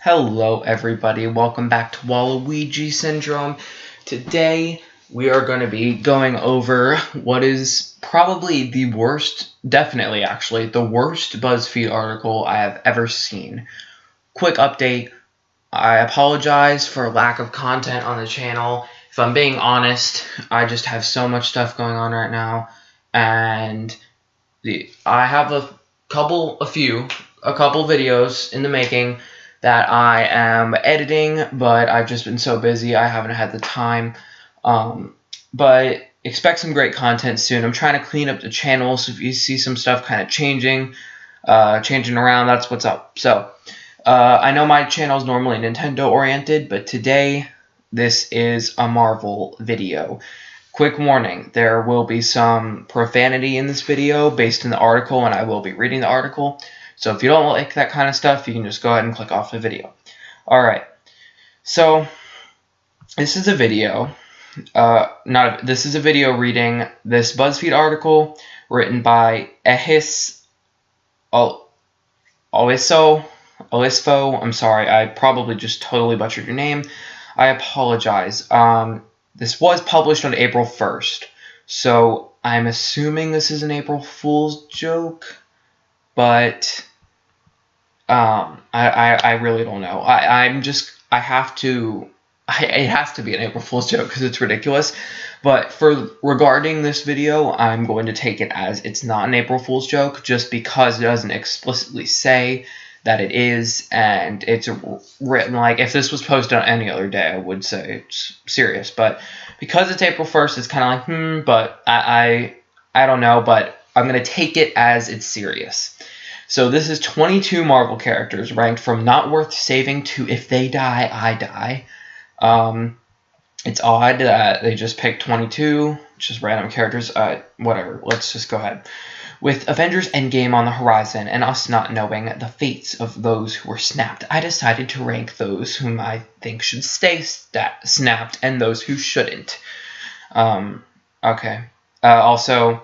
Hello everybody, welcome back to Waluigi Syndrome. Today we are going to be going over what is probably the worst, definitely actually, the worst BuzzFeed article I have ever seen. Quick update, I apologize for lack of content on the channel. If I'm being honest, I just have so much stuff going on right now, and I have a couple videos in the making that I am editing, but I've just been so busy I haven't had the time. But expect some great content soon. I'm trying to clean up the channel, so if you see some stuff kind of changing around, that's what's up. So I know my channel is normally Nintendo oriented, but today this is a Marvel video. Quick warning, there will be some profanity in this video based on the article, and I will be reading the article. So if you don't like that kind of stuff, you can just go ahead and click off the video. Alright, so this is a video, this is a video reading this BuzzFeed article written by Ehis Olisfo. I'm sorry, I probably just totally butchered your name. I apologize. This was published on April 1st, so I'm assuming this is an April Fool's joke, but I really don't know. It has to be an April Fool's joke because it's ridiculous. But regarding this video, I'm going to take it as it's not an April Fool's joke, just because it doesn't explicitly say that it is, and it's written like, if this was posted on any other day, I would say it's serious. But because it's April 1st, it's kind of like, but I don't know, but I'm going to take it as it's serious. So this is 22 Marvel characters ranked from not worth saving to if they die, I die. It's odd that they just picked 22, just random characters. Whatever, let's just go ahead. With Avengers Endgame on the horizon and us not knowing the fates of those who were snapped, I decided to rank those whom I think should stay snapped and those who shouldn't. Okay. Also,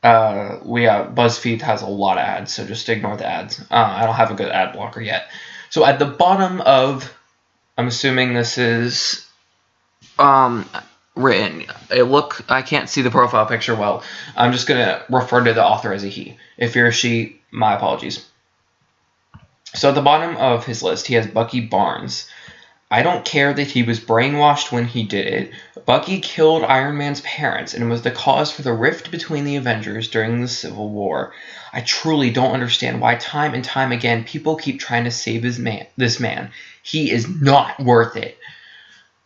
BuzzFeed has a lot of ads, so just ignore the ads. I don't have a good ad blocker yet. So at the bottom of, I'm assuming this is written. I can't see the profile picture well. I'm just gonna refer to the author as a he. If you're a she, my apologies. So at the bottom of his list, he has Bucky Barnes. I don't care that he was brainwashed when he did it. Bucky killed Iron Man's parents and was the cause for the rift between the Avengers during the Civil War. I truly don't understand why time and time again people keep trying to save this man. He is not worth it.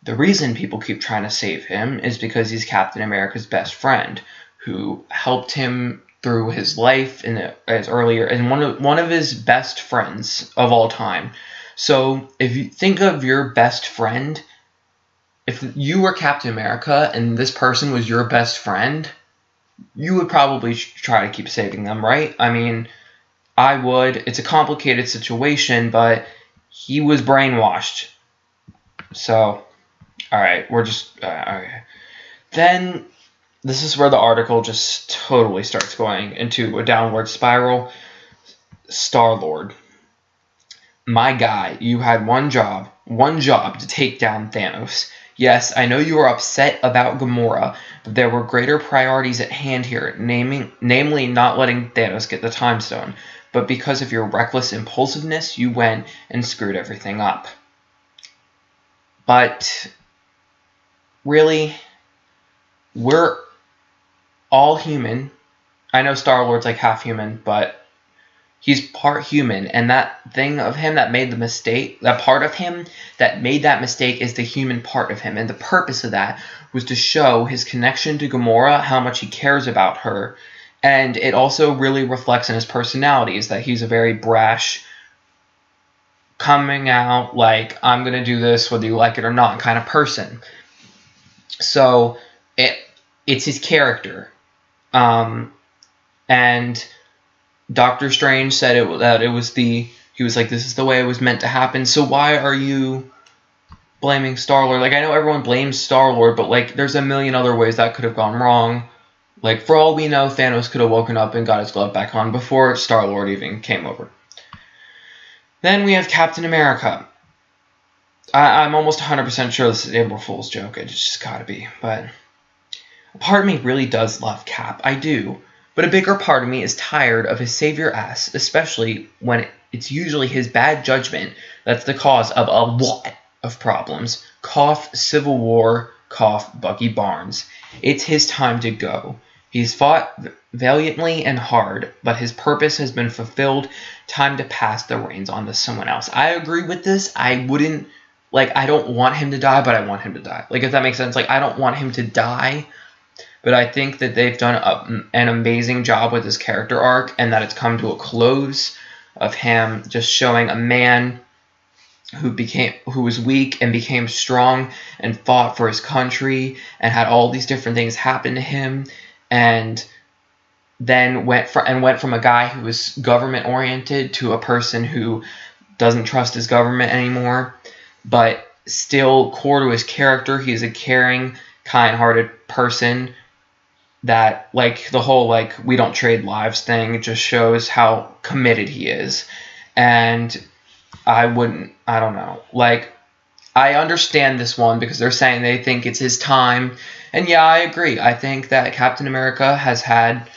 The reason people keep trying to save him is because he's Captain America's best friend, who helped him through his life and one of his best friends of all time. So if you think of your best friend, if you were Captain America and this person was your best friend, you would probably try to keep saving them, right? I mean, I would. It's a complicated situation, but he was brainwashed. So, alright, we're just... okay. Then, this is where the article just totally starts going into a downward spiral. Star-Lord. My guy, you had one job to take down Thanos. Yes, I know you were upset about Gamora, but there were greater priorities at hand here, namely not letting Thanos get the Time Stone. But because of your reckless impulsiveness, you went and screwed everything up. But, really, we're all human. I know Star-Lord's like half human, but he's part human, and that thing of him that made the mistake, that part of him that made that mistake is the human part of him. And the purpose of that was to show his connection to Gamora, how much he cares about her. And it also really reflects in his personality, is that he's a very brash, coming out like, I'm going to do this whether you like it or not kind of person. So it's his character. And Doctor Strange said he was like, this is the way it was meant to happen. So why are you blaming Star-Lord? Like, I know everyone blames Star-Lord, but like, there's a million other ways that could have gone wrong. Like, for all we know, Thanos could have woken up and got his glove back on before Star-Lord even came over. Then we have Captain America. I'm almost 100% sure this is an April Fool's joke. It's just gotta be. But a part of me really does love Cap. I do. But a bigger part of me is tired of his savior ass, especially when it's usually his bad judgment that's the cause of a lot of problems. Cough Civil War, cough Bucky Barnes. It's his time to go. He's fought valiantly and hard, but his purpose has been fulfilled. Time to pass the reins on to someone else. I agree with this. I wouldn't, like, I don't want him to die, but I want him to die. Like, if that makes sense. Like, I don't want him to die, but I think that they've done an amazing job with his character arc, and that it's come to a close of him just showing a man who was weak and became strong and fought for his country and had all these different things happen to him, and then went from a guy who was government oriented to a person who doesn't trust his government anymore, but still core to his character, he's a caring, kind-hearted person that, like, the whole, like, we don't trade lives thing just shows how committed he is. And I don't know. Like, I understand this one because they're saying they think it's his time. And yeah, I agree. I think that Captain America has had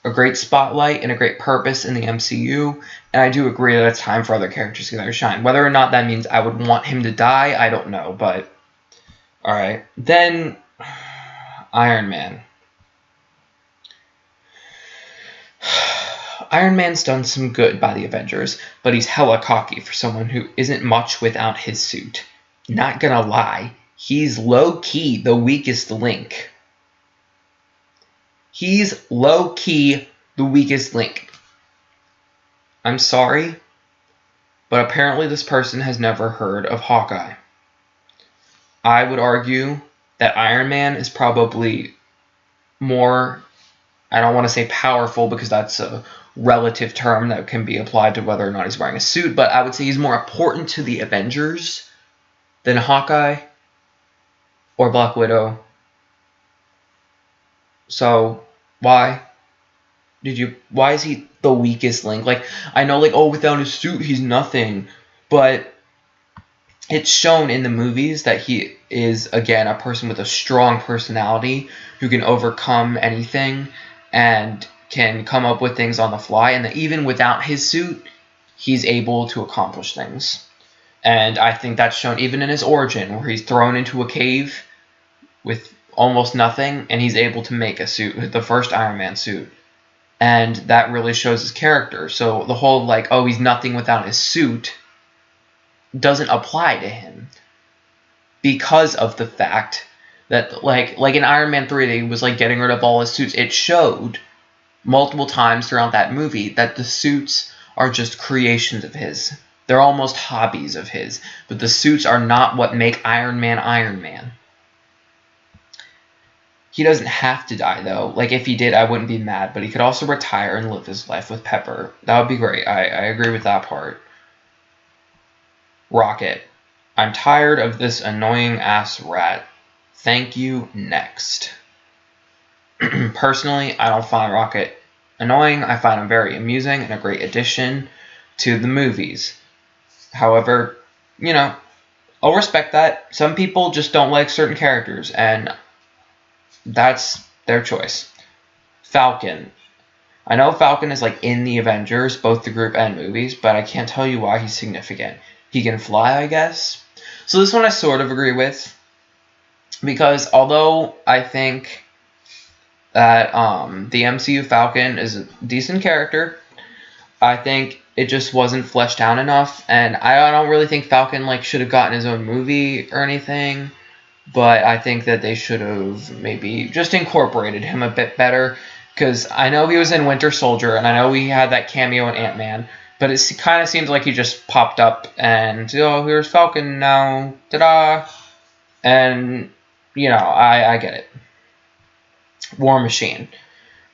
a great spotlight and a great purpose in the MCU. And I do agree that it's time for other characters to get their shine. Whether or not that means I would want him to die, I don't know. But, alright. Then, Iron Man. Iron Man's done some good by the Avengers, but he's hella cocky for someone who isn't much without his suit. Not gonna lie, he's low-key the weakest link. He's low-key the weakest link. I'm sorry, but apparently this person has never heard of Hawkeye. I would argue that Iron Man is probably more, I don't want to say powerful because that's a relative term that can be applied to whether or not he's wearing a suit, but I would say he's more important to the Avengers than Hawkeye or Black Widow. So, why is he the weakest link? Like, I know, like, oh, without his suit, he's nothing, but it's shown in the movies that he is, again, a person with a strong personality who can overcome anything and can come up with things on the fly, and that even without his suit, he's able to accomplish things. And I think that's shown even in his origin, where he's thrown into a cave with almost nothing, and he's able to make a suit, the first Iron Man suit. And that really shows his character. So the whole, like, oh, he's nothing without his suit doesn't apply to him, because of the fact that, like in Iron Man 3, he was, like, getting rid of all his suits. It showed multiple times throughout that movie that the suits are just creations of his. They're almost hobbies of his. But the suits are not what make Iron Man Iron Man. He doesn't have to die, though. Like, if he did, I wouldn't be mad. But he could also retire and live his life with Pepper. That would be great. I agree with that part. Rocket. I'm tired of this annoying-ass rat. Thank you, next. Personally, I don't find Rocket annoying. I find him very amusing and a great addition to the movies. However, you know, I'll respect that. Some people just don't like certain characters, and that's their choice. Falcon. I know Falcon is, like, in the Avengers, both the group and movies, but I can't tell you why he's significant. He can fly, I guess. So this one I sort of agree with, because although I think that the MCU Falcon is a decent character, I think it just wasn't fleshed out enough, and I don't really think Falcon, like, should have gotten his own movie or anything, but I think that they should have maybe just incorporated him a bit better, because I know he was in Winter Soldier, and I know he had that cameo in Ant-Man, but it kind of seems like he just popped up, and, oh, here's Falcon now, ta-da, and, you know, I get it. War Machine.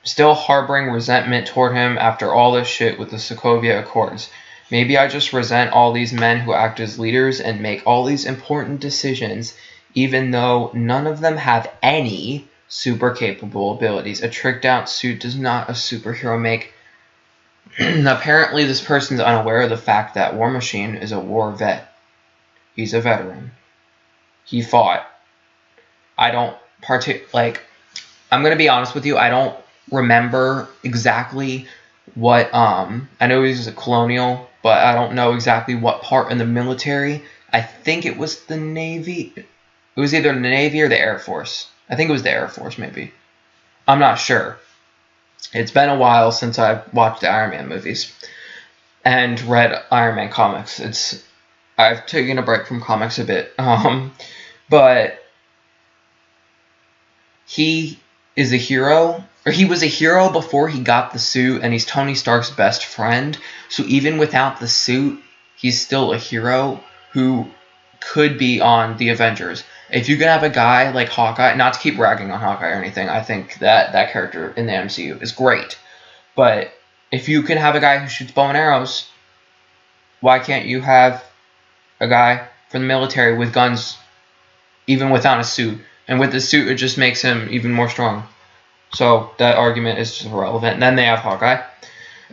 Still harboring resentment toward him after all this shit with the Sokovia Accords. Maybe I just resent all these men who act as leaders and make all these important decisions, even though none of them have any super capable abilities. A tricked out suit does not a superhero make. Apparently, this person's unaware of the fact that War Machine is a war vet. He's a veteran. He fought. I don't I'm gonna be honest with you. I don't remember exactly what. I know he was a colonial, but I don't know exactly what part in the military. I think it was the Navy. It was either the Navy or the Air Force. I think it was the Air Force, maybe. I'm not sure. It's been a while since I've watched the Iron Man movies and read Iron Man comics. I've taken a break from comics a bit. But he is a hero, or he was a hero before he got the suit, and he's Tony Stark's best friend. So even without the suit, he's still a hero who could be on the Avengers. If you can have a guy like Hawkeye, not to keep ragging on Hawkeye or anything, I think that character in the MCU is great. But if you can have a guy who shoots bow and arrows, why can't you have a guy from the military with guns, even without a suit? And with the suit, it just makes him even more strong. So that argument is just irrelevant. And then they have Hawkeye.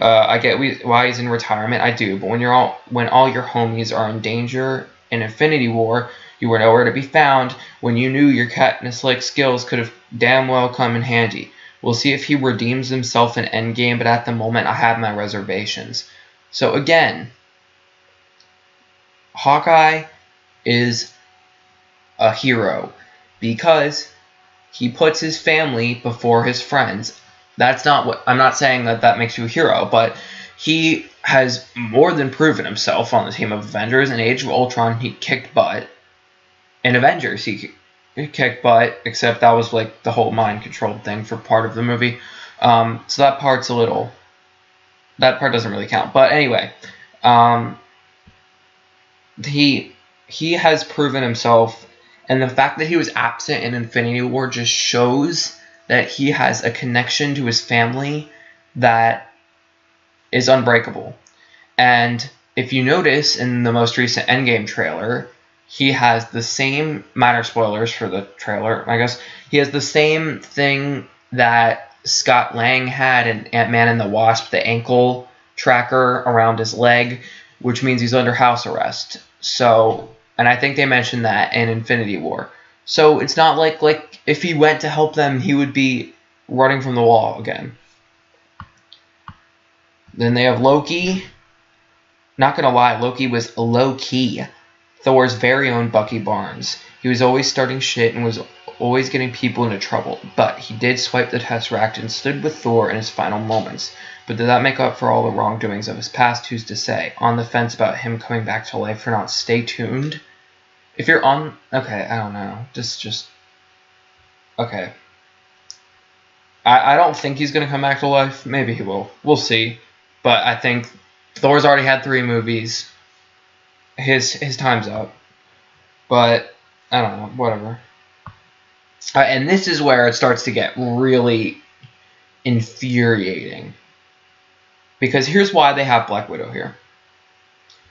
I get why he's in retirement. I do. But when all your homies are in danger in Infinity War, you were nowhere to be found when you knew your Katniss-like skills could have damn well come in handy. We'll see if he redeems himself in Endgame, but at the moment I have my reservations. So again, Hawkeye is a hero because he puts his family before his friends. That's not what I'm not saying that makes you a hero, but he has more than proven himself on the team of Avengers. In Age of Ultron, he kicked butt. In Avengers, he kicked butt, except that was like the whole mind-controlled thing for part of the movie. So that part doesn't really count. But anyway, he has proven himself, and the fact that he was absent in Infinity War just shows that he has a connection to his family that is unbreakable. And if you notice in the most recent Endgame trailer, he has the same, minor spoilers for the trailer, I guess, he has the same thing that Scott Lang had in Ant-Man and the Wasp, the ankle tracker around his leg, which means he's under house arrest. So, and I think they mentioned that in Infinity War. So it's not like if he went to help them, he would be running from the wall again. Then they have Loki. Not gonna lie, Loki was low-key Thor's very own Bucky Barnes. He was always starting shit and was always getting people into trouble, but he did swipe the Tesseract and stood with Thor in his final moments. But did that make up for all the wrongdoings of his past? Who's to say? On the fence about him coming back to life or not. Stay tuned. If you're on... Okay, I don't know. Just... Okay. I don't think he's going to come back to life. Maybe he will. We'll see. But I think Thor's already had 3 movies. His time's up. But, I don't know. Whatever. And this is where it starts to get really infuriating. Because here's why they have Black Widow here.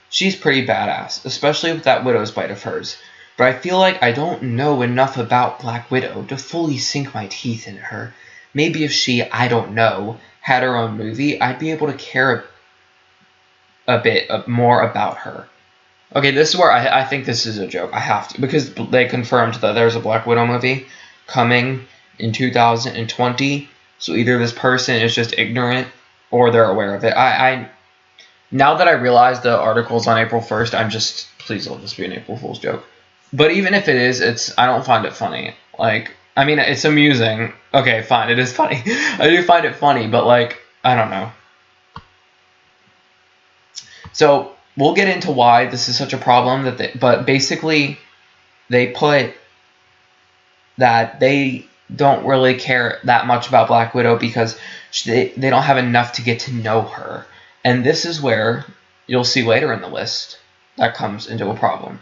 She's pretty badass, especially with that widow's bite of hers. But I feel like I don't know enough about Black Widow to fully sink my teeth into her. Maybe if she, I don't know, had her own movie, I'd be able to care a bit more about her. Okay, this is where I think this is a joke. I have to, because they confirmed that there's a Black Widow movie coming in 2020. So either this person is just ignorant or they're aware of it. Now that I realize the article's on April 1st, I'm just, please let this be an April Fool's joke. But even if it is, I don't find it funny. Like, I mean, it's amusing. Okay, fine, it is funny. I do find it funny, but like, I don't know. So we'll get into why this is such a problem. But basically, they put that they don't really care that much about Black Widow because they don't have enough to get to know her. And this is where you'll see later in the list that comes into a problem.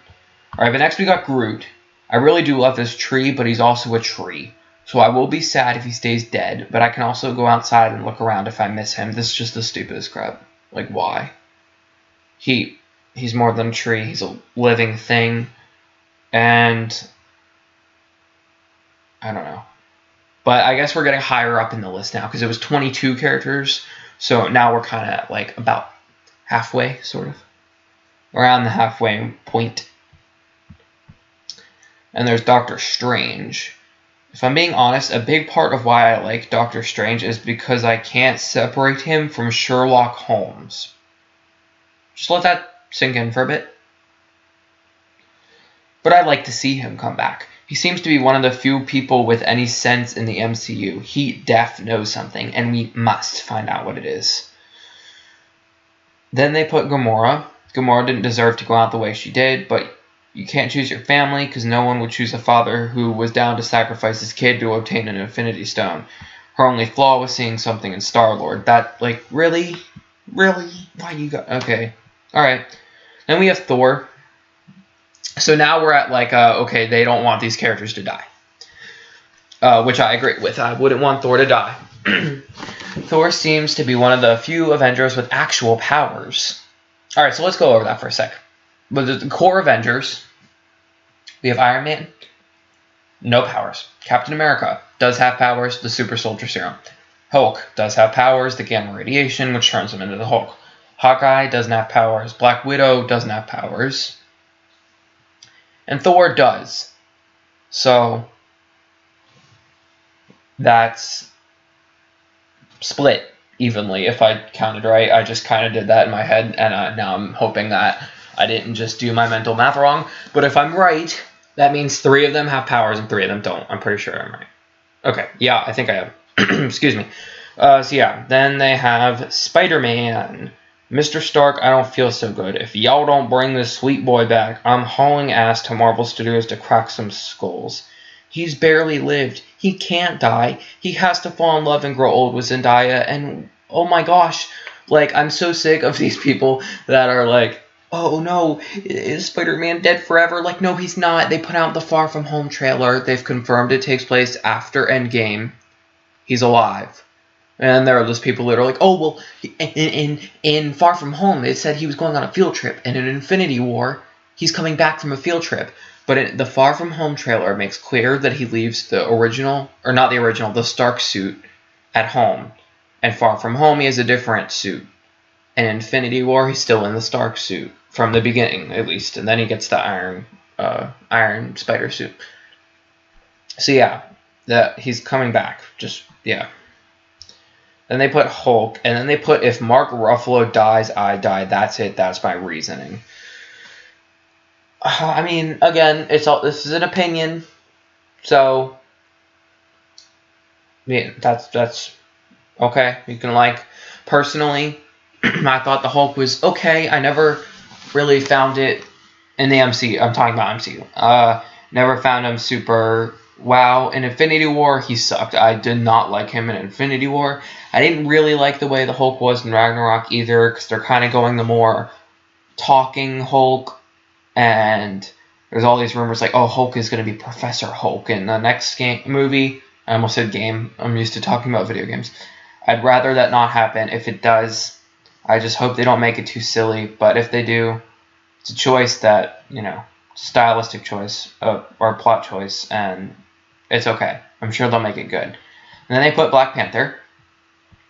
Alright, but next we got Groot. I really do love this tree, but he's also a tree. So I will be sad if he stays dead, but I can also go outside and look around if I miss him. This is just the stupidest crap. Like, why? He's more than a tree. He's a living thing. And I don't know. But I guess we're getting higher up in the list now because it was 22 characters. So now we're kind of like about halfway, sort of. Around the halfway point. And there's Doctor Strange. If I'm being honest, a big part of why I like Doctor Strange is because I can't separate him from Sherlock Holmes. Just let that sink in for a bit. But I'd like to see him come back. He seems to be one of the few people with any sense in the MCU. He def knows something, and we must find out what it is. Then they put Gamora. Gamora didn't deserve to go out the way she did, but you can't choose your family because no one would choose a father who was down to sacrifice his kid to obtain an Infinity Stone. Her only flaw was seeing something in Star-Lord. That, like, really? Really? Why you got... Okay. Alright. Then we have Thor. So now we're at, like, okay, they don't want these characters to die. Which I agree with. I wouldn't want Thor to die. Thor seems to be one of the few Avengers with actual powers. Alright, so let's go over that for a sec. But the core Avengers, we have Iron Man, no powers. Captain America does have powers, the super soldier serum. Hulk does have powers, the gamma radiation, which turns him into the Hulk. Hawkeye doesn't have powers. Black Widow doesn't have powers. And Thor does. So, that's split evenly, if I counted right. I just kind of did that in my head, and now I'm hoping that I didn't just do my mental math wrong. But if I'm right, that means 3 of them have powers and 3 of them don't. I'm pretty sure I'm right. Okay, yeah, I think I am. Excuse me. So yeah, then they have Spider-Man. Mr. Stark, I don't feel so good. If y'all don't bring this sweet boy back, I'm hauling ass to Marvel Studios to crack some skulls. He's barely lived. He can't die. He has to fall in love and grow old with Zendaya. And, oh my gosh, like, I'm so sick of these people that are like, oh no, is Spider-Man dead forever? Like, no, he's not. They put out the Far From Home trailer. They've confirmed it takes place after Endgame. He's alive. And there are those people that are like, oh, well, in Far From Home, it said he was going on a field trip. And in Infinity War, he's coming back from a field trip. But the Far From Home trailer makes clear that he leaves the original, or not the original, the Stark suit at home. And Far From Home, he has a different suit. And in Infinity War, he's still in the Stark suit. From the beginning, at least. And then he gets the Iron Spider suit. So yeah, he's coming back. Just, yeah. Then they put Hulk, and then they put, if Mark Ruffalo dies, I die. That's it. That's my reasoning. I mean, again, this is an opinion, so yeah, that's okay. You can like, personally, I thought the Hulk was okay. I never really found it in the MCU. I'm talking about MCU. Never found him super wow. In Infinity War, he sucked. I did not like him in Infinity War. I didn't really like the way the Hulk was in Ragnarok either, because they're kind of going the more talking Hulk, and there's all these rumors like, oh, Hulk is going to be Professor Hulk in the next movie. I almost said game. I'm used to talking about video games. I'd rather that not happen. If it does, I just hope they don't make it too silly, but if they do, it's a choice that, you know, stylistic choice, or plot choice, and it's okay. I'm sure they'll make it good. And then they put Black Panther.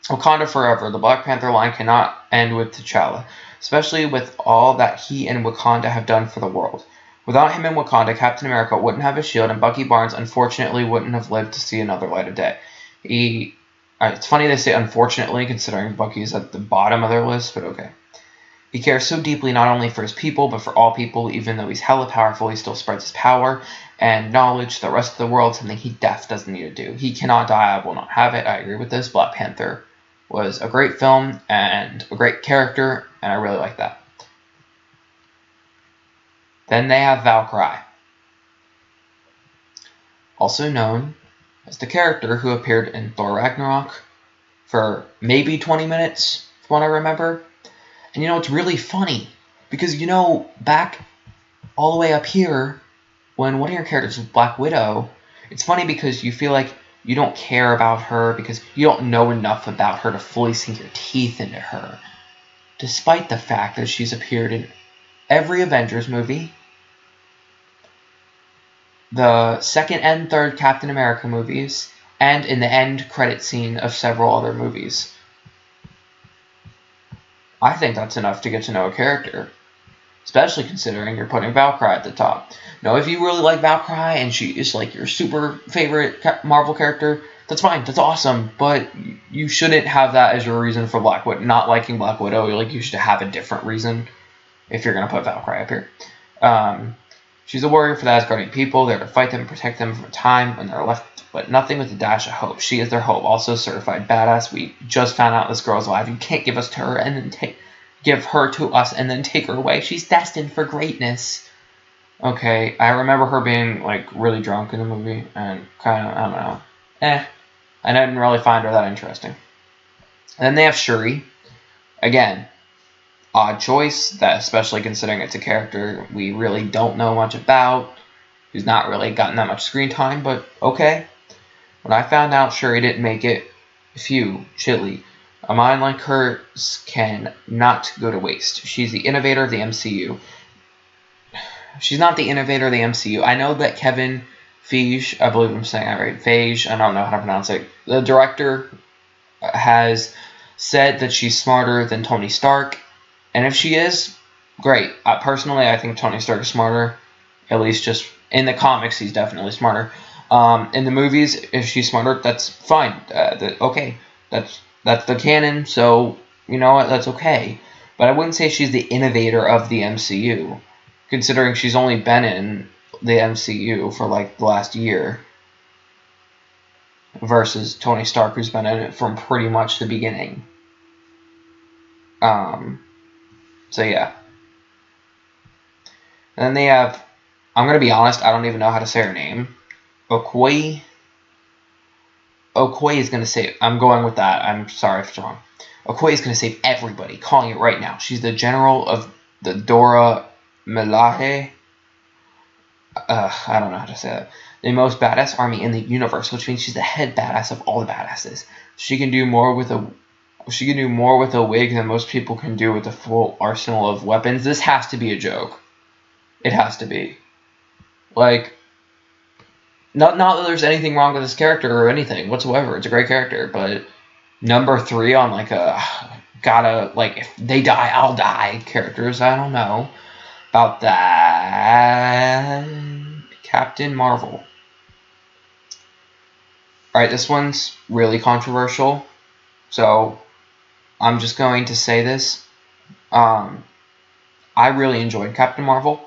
Wakanda forever. The Black Panther line cannot end with T'Challa, especially with all that he and Wakanda have done for the world. Without him in Wakanda, Captain America wouldn't have a shield, and Bucky Barnes unfortunately wouldn't have lived to see another light of day. It's funny they say unfortunately, considering Bucky's at the bottom of their list, but okay. He cares so deeply not only for his people, but for all people. Even though he's hella powerful, he still spreads his power and knowledge to the rest of the world, something he doesn't need to do. He cannot die, I will not have it. I agree with this. Black Panther was a great film and a great character, and I really like that. Then they have Valkyrie, also known as the character who appeared in Thor Ragnarok for maybe 20 minutes, from what I remember. And you know, it's really funny, because you know, back all the way up here, when one of your characters was Black Widow, it's funny because you feel like you don't care about her because you don't know enough about her to fully sink your teeth into her. Despite the fact that she's appeared in every Avengers movie, the second and third Captain America movies, and in the end credit scene of several other movies. I think that's enough to get to know a character. Especially considering you're putting Valkyrie at the top. Now, if you really like Valkyrie and she is like your super favorite Marvel character, that's fine. That's awesome. But you shouldn't have that as your reason for not liking Black Widow. Like, you should have a different reason if you're going to put Valkyrie up here. She's a warrior for the Asgardian people. They're to fight them and protect them from a time when they're left but nothing with a dash of hope. She is their hope. Also certified badass. We just found out this girl's alive. You can't give us to her and then give her to us and then take her away. She's destined for greatness. Okay, I remember her being, like, really drunk in the movie, and kind of, I don't know. I didn't really find her that interesting. And then they have Shuri. Again, odd choice, that especially considering it's a character we really don't know much about, who's not really gotten that much screen time, but okay. When I found out Shuri didn't make it, chilly. A mind like hers can not go to waste. She's the innovator of the MCU. She's not the innovator of the MCU. I know that Kevin Feige, I believe I'm saying that right, Feige, I don't know how to pronounce it. The director has said that she's smarter than Tony Stark. And if she is, great. Personally, I think Tony Stark is smarter. At least just in the comics, he's definitely smarter. In the movies, if she's smarter, that's fine. Okay, that's the canon, so you know what, that's okay. But I wouldn't say she's the innovator of the MCU, considering she's only been in the MCU for like the last year, versus Tony Stark, who's been in it from pretty much the beginning. So yeah. And then they have, I'm going to be honest, I don't even know how to say her name. Okoye is going to save, I'm going with that, I'm sorry if it's wrong. Okoye is going to save everybody, calling it right now. She's the general of the Dora Milaje. I don't know how to say that. The most badass army in the universe, which means she's the head badass of all the badasses. She can do more with a wig than most people can do with a full arsenal of weapons. This has to be a joke. It has to be. Like, not that there's anything wrong with this character or anything whatsoever. It's a great character, but number 3 on like a if they die, I'll die characters. I don't know about that. Captain Marvel. Alright, this one's really controversial, so I'm just going to say this. I really enjoyed Captain Marvel,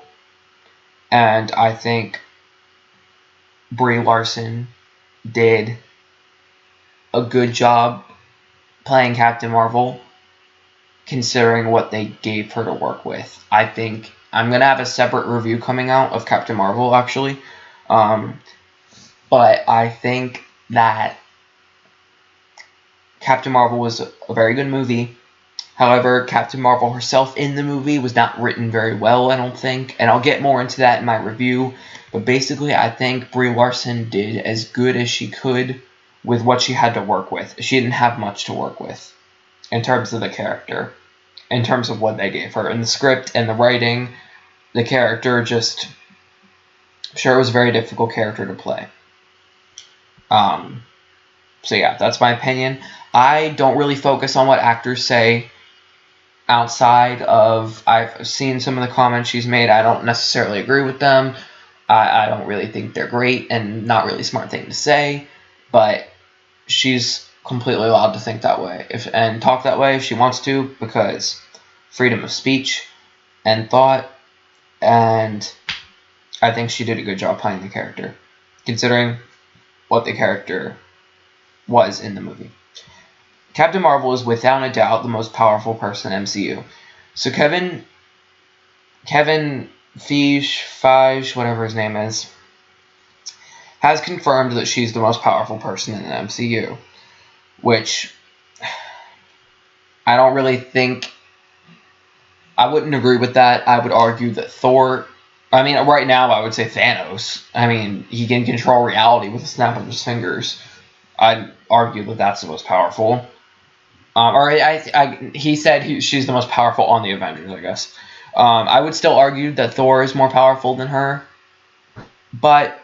and I think Brie Larson did a good job playing Captain Marvel, considering what they gave her to work with. I think I'm going to have a separate review coming out of Captain Marvel, actually. But I think that Captain Marvel was a very good movie. However, Captain Marvel herself in the movie was not written very well, I don't think. And I'll get more into that in my review. But basically, I think Brie Larson did as good as she could with what she had to work with. She didn't have much to work with in terms of the character, in terms of what they gave her. In the script and the writing, the character just... Sure, it was a very difficult character to play. So yeah, that's my opinion. I don't really focus on what actors say outside of... I've seen some of the comments she's made. I don't necessarily agree with them. I don't really think they're great and not really a smart thing to say. But she's completely allowed to think that way and talk that way if she wants to, because freedom of speech and thought, and I think she did a good job playing the character, considering what the character was in the movie. Captain Marvel is without a doubt the most powerful person in MCU. So Kevin Feige, whatever his name is, has confirmed that she's the most powerful person in the MCU, which I don't really think... I wouldn't agree with that. I would argue that Thor... I mean, right now I would say Thanos. I mean, he can control reality with a snap of his fingers. I'd argue that that's the most powerful. He said she's the most powerful on the Avengers, I guess. I would still argue that Thor is more powerful than her. But,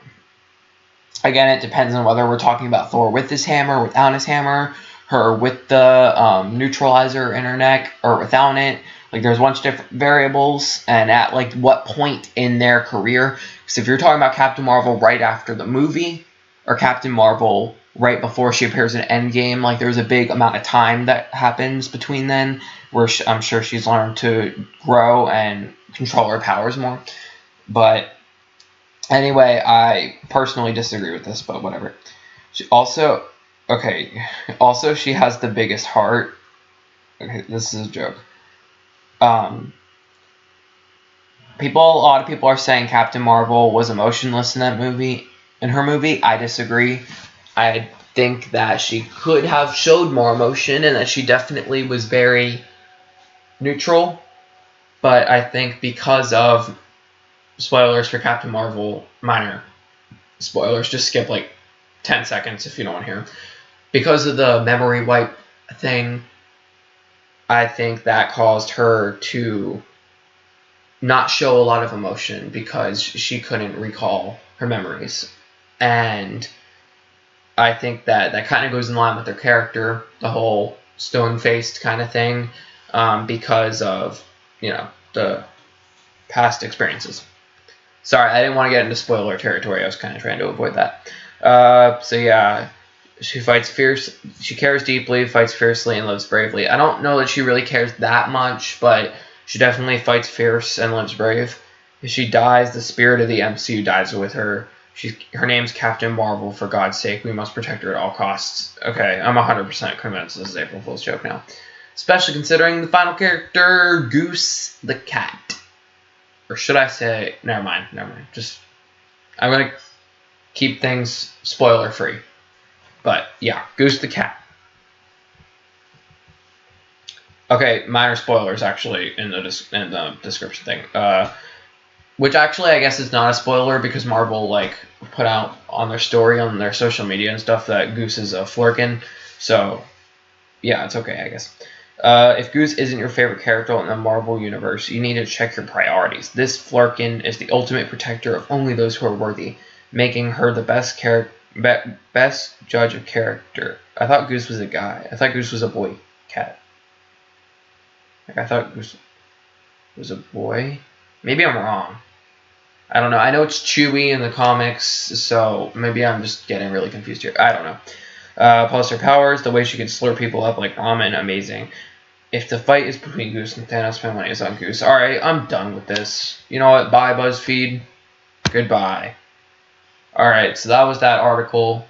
again, it depends on whether we're talking about Thor with his hammer, without his hammer, her with the neutralizer in her neck or without it. Like, there's a bunch of different variables, and at, like, what point in their career. Because if you're talking about Captain Marvel right after the movie, or Captain Marvel right before she appears in Endgame, like, there's a big amount of time that happens between then, where I'm sure she's learned to grow and control her powers more. But anyway, I personally disagree with this, but whatever. She also she has the biggest heart. Okay, this is a joke. A lot of people are saying Captain Marvel was emotionless in that movie. In her movie, I disagree. I think that she could have showed more emotion, and that she definitely was very neutral. But I think because of spoilers for Captain Marvel, minor spoilers, just skip like 10 seconds if you don't want to hear. Because of the memory wipe thing, I think that caused her to not show a lot of emotion because she couldn't recall her memories. And I think that kind of goes in line with her character, the whole stone-faced kind of thing, because of, the past experiences. Sorry, I didn't want to get into spoiler territory. I was kind of trying to avoid that. So yeah, she fights fierce. She cares deeply, fights fiercely, and lives bravely. I don't know that she really cares that much, but she definitely fights fierce and lives brave. If she dies, the spirit of the MCU dies with her. Her name's Captain Marvel. For God's sake, we must protect her at all costs. Okay, I'm 100% convinced this is April Fool's joke now. Especially considering the final character, Goose the Cat. Or should I say... Never mind. I'm going to keep things spoiler-free. But, yeah, Goose the Cat. Okay, minor spoilers, actually, in the description thing. Which, actually, I guess is not a spoiler, because Marvel, put out on their story, on their social media and stuff, that Goose is a Flurkin. So, yeah, it's okay, I guess. If Goose isn't your favorite character in the Marvel Universe, you need to check your priorities. This Flurkin is the ultimate protector of only those who are worthy, making her the best judge of character. I thought Goose was a guy. I thought Goose was a boy cat. I thought Goose was a boy. Maybe I'm wrong. I don't know. I know it's Chewie in the comics, so maybe I'm just getting really confused here. I don't know. Plus her powers, the way she can slurp people up like ramen, amazing. If the fight is between Goose and Thanos, my money is on Goose. Alright, I'm done with this. You know what? Bye, BuzzFeed. Goodbye. Alright, so that was that article.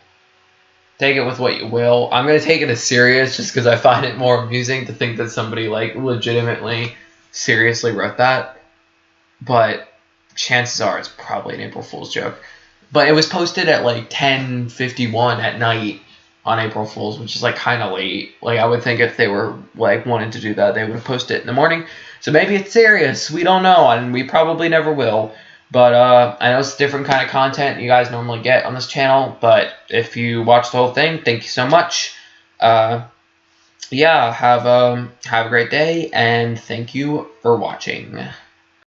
Take it with what you will. I'm going to take it as serious just because I find it more amusing to think that somebody, legitimately, seriously wrote that. But chances are it's probably an April Fool's joke. But it was posted at, 10:51 at night on April Fool's, which is, kind of late. I would think if they were, wanting to do that, they would have posted it in the morning. So maybe it's serious. We don't know, and we probably never will. But I know it's a different kind of content you guys normally get on this channel. But if you watch the whole thing, thank you so much. Yeah, have a great day, and thank you for watching.